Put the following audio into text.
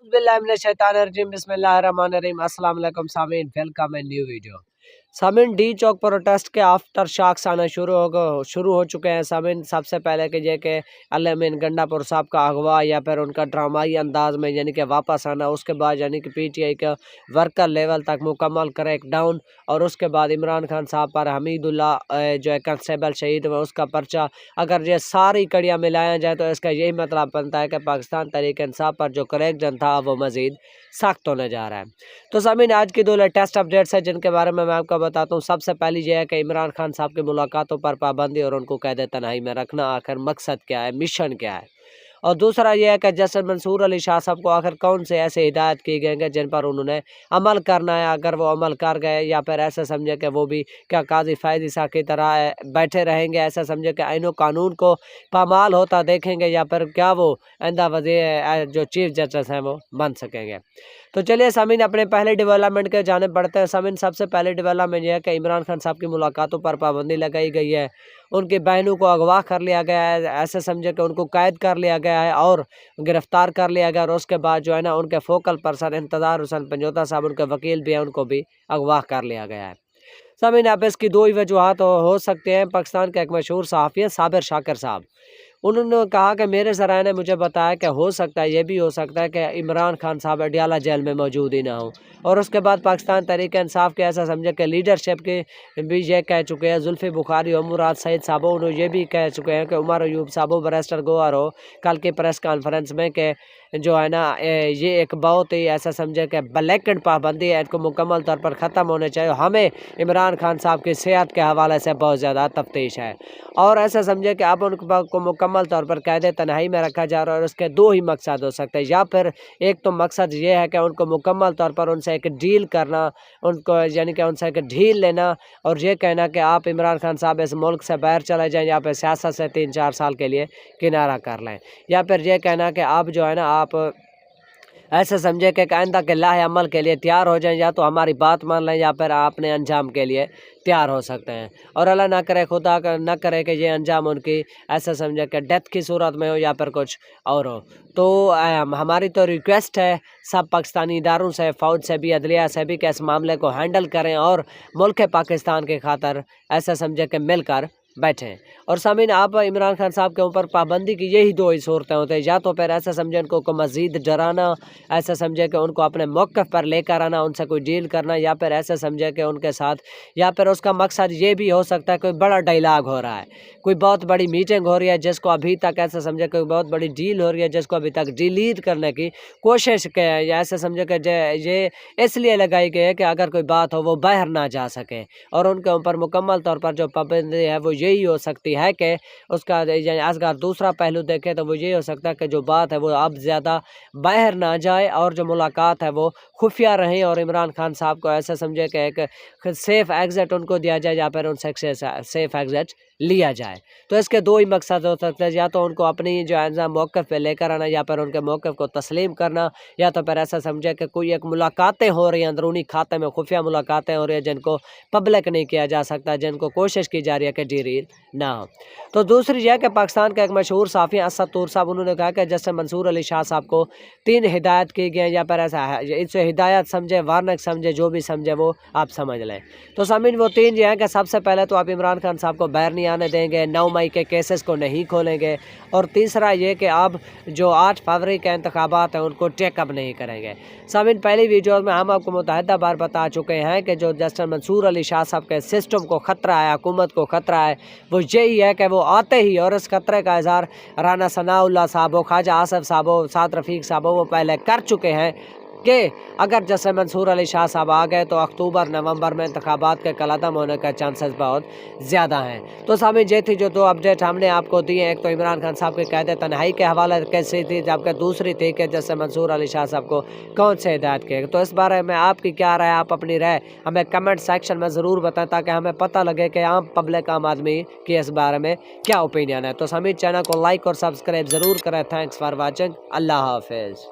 बिस्मिल्लाहिर्रहमानिर्रहीम अस्सलाम वालेकुम सामीन, वेलकम इन न्यू वीडियो। सामीन, डी चौक प्रोटेस्ट के आफ्टर शॉक्स आना शुरू हो चुके हैं। सामीन, सबसे पहले कि ये कि अल-अमीन गंडापुर साहब का अगवा या फिर उनका ड्रामाई अंदाज में यानी कि वापस आना, उसके बाद यानी कि पीटीआई का वर्कर लेवल तक मुकम्मल क्रैक डाउन, और उसके बाद इमरान खान साहब पर हमीदुल्ला जो है कंस्टेबल शहीद हुआ उसका पर्चा। अगर ये सारी कड़ियाँ मिलाया जाए तो इसका यही मतलब बनता है कि पाकिस्तान तहरीक इंसाफ पर जो क्रैक डाउन था वो मज़ीद सख्त होने जा रहा है। तो सामीन, आज की दो लेटेस्ट अपडेट्स हैं जिनके बारे में मैं आपको बताता हूँ। सबसे पहली ये है कि इमरान खान साहब की मुलाकातों पर पाबंदी और उनको कैद तन्हाई में रखना आखिर मकसद क्या है, मिशन क्या है। और दूसरा यह है कि जस्टिस मंसूर अली शाह साहब को आखिर कौन से ऐसे हिदायत की गए हैं जिन पर उन्होंने अमल करना है। अगर वो अमल कर गए या फिर ऐसा समझे कि वो भी क्या काजी फ़ैज़ ईसा की तरह बैठे रहेंगे, ऐसा समझे कि आईन कानून को पामाल होता देखेंगे, या फिर क्या वो आइंदा वज़ीर जो चीफ जस्टिस हैं वो बन सकेंगे। तो चलिए सामीन, अपने पहले डेवलपमेंट के जानिब बढ़ते हैं। सामीन, सबसे पहले डेवलपमेंट यह है कि इमरान खान साहब की मुलाकातों पर पाबंदी लगाई गई है। उनकी बहनों को अगवा कर लिया गया है, ऐसे समझे कि उनको कैद कर लिया गया है और गिरफ्तार कर लिया गया। और उसके बाद जो है ना, उनके फोकल पर्सन इंतज़ार हुसैन पंजोता साहब, उनके वकील भी हैं, उनको भी अगवा कर लिया गया है। सामीन, अब इसकी दो ही वजूहत हो सकते हैं। पाकिस्तान के एक मशहूर सहाफ़ी हैं साबिर शाकिर साहब, उन्होंने कहा कि मेरे ज़राए ने मुझे बताया कि हो सकता है, ये भी हो सकता है कि इमरान खान साहब अडयाला जेल में मौजूद ही ना हो। और उसके बाद पाकिस्तान तहरीक इंसाफ के ऐसा समझे कि लीडरशिप के भी ये कह चुके हैं, जुल्फ़ी बुखारी और मुराद सईद साहब, उन्होंने ये भी कह चुके हैं कि उमर अयूब साहब, बैरिस्टर गोहर हो, कल की प्रेस कॉन्फ्रेंस में कि जो है ना ये एक बहुत ही ऐसा समझे कि ब्लैकेंड पाबंदी है, इनको मुकम्मल तौर पर ख़त्म होने चाहिए। हमें इमरान खान साहब की सेहत के हवाले से बहुत ज़्यादा तफ्तीश है, और ऐसा समझे कि अब उनको मुकम्मल तौर पर कैद तन्हाई में रखा जा रहा है। और उसके दो ही मकसद हो सकते हैं, या फिर एक तो मकसद ये है कि उनको मुकम्मल तौर पर उनसे एक डील करना, उनको यानी कि उनसे एक ढील लेना, और ये कहना कि आप इमरान खान साहब इस मुल्क से बाहर चले जाएँ, या फिर सियासत से 3-4 साल के लिए किनारा कर लें, या फिर ये कहना कि आप जो है ना आप ऐसे समझे कि आइंदा के लाहे अमल के लिए तैयार हो जाएं, या तो हमारी बात मान लें या फिर अपने अंजाम के लिए तैयार हो सकते हैं। और अल्लाह ना करे, खुदा ना करे कि ये अंजाम उनकी ऐसा समझे कि डेथ की सूरत में हो या फिर कुछ और हो। तो हमारी तो रिक्वेस्ट है सब पाकिस्तानी इदारों से, फ़ौज से भी, अदलिया से भी, कि इस मामले को हैंडल करें और मुल्क पाकिस्तान के खातर ऐसा समझे कि मिलकर बैठें। और सामीन, आप इमरान खान साहब के ऊपर पाबंदी की यही दो ही सूरतें होती हैं, या तो फिर ऐसा समझे उनको मज़ीद डराना, ऐसा समझे कि उनको अपने मौक़िफ़ पर लेकर आना, उनसे कोई डील करना, या फिर ऐसा समझे कि उनके साथ, या फिर उसका मकसद ये भी हो सकता है कोई बड़ा डायलॉग हो रहा है, कोई बहुत बड़ी मीटिंग हो रही है जिसको अभी तक ऐसा समझे कोई बहुत बड़ी डील हो रही है जिसको अभी तक डिलीट करने की कोशिश के, या ऐसा समझे कि ये इसलिए लगाई गई है कि अगर कोई बात हो वो बाहर ना जा सके। और उनके ऊपर मुकम्मल तौर पर जो पाबंदी है वो यही हो सकती है कि उसका अगर दूसरा पहलू देखें तो वो ये हो सकता है कि जो बात है वो अब ज़्यादा बाहर ना जाए, और जो मुलाकात है वो खुफिया रहे, और इमरान खान साहब को ऐसा समझे कि एक सेफ़ एग्ज़िट उनको दिया जाए, या फिर उनसे सेफ़ एग्ज़िट लिया जाए। तो इसके दो ही मकसद हो सकते हैं, या तो उनको अपनी जो है मौक़िफ़ पे लेकर आना, या फिर उनके मौक़िफ़ को तस्लीम करना, या तो फिर ऐसा समझे कि कोई एक मुलाकातें हो रही हैं अंदरूनी खाते में, खुफिया मुलाकातें हो रही हैं जिनको पब्लिक नहीं किया जा सकता, जिनको कोशिश की जा रही है कि डिलीट ना हो। तो दूसरी यह कि पाकिस्तान के एक मशहूर सहाफ़ी असद तूर साहब, उन्होंने कहा कि जस्टिस मंसूर अली शाह साहब को 3 हिदायत की गई, या फिर ऐसा है इसे हिदायत समझे, वार्निंग समझे, जो भी समझे वो आप समझ लें। तो सामीन, वो 3 ये हैं कि सबसे पहले तो आप इमरान खान साहब को बाहर नहीं आने देंगे, 9 मई के केसेस को नहीं खोलेंगे, और तीसरा ये कि आप जो 8 फरवरी के इंतखाबात हैं उनको टेकअप नहीं करेंगे। सामीन, पहली वीडियो में हम आपको मुतहदा बार बता चुके हैं कि जो जस्टिस मंसूर अली शाह साहब के सिस्टम को ख़तरा है, हुकूमत को ख़तरा है, वो यही है कि वो आते ही, और इस खतरे का इज़हार राना सनाउल्लाह साहब हो, ख्वाजा आसिफ साहब हो, साद रफ़ीक साहब हो, वो पहले कर चुके हैं कि अगर जस्टिस मंसूर अली शाह साहब आ गए तो अक्टूबर नवंबर में इंतखाबात के कलअदम होने का चांसेस बहुत ज़्यादा हैं। तो सामने ये थी जो 2 अपडेट हमने आपको दी हैं। एक तो इमरान खान साहब के कैद तन्हाई के हवाले कैसी थी, जबकि दूसरी थी कि जस्टिस मंसूर अली शाह साहब को कौन से हिदायत किए। तो इस बारे में आपकी क्या राय, आप अपनी राय हमें कमेंट सेक्शन में ज़रूर बताएं, ताकि हमें पता लगे कि आम पब्लिक, आम आदमी की इस बारे में क्या ओपिनियन है। तो सभी चैनल को लाइक और सब्सक्राइब ज़रूर करें। Thanks for watching. अल्लाह हाफिज़।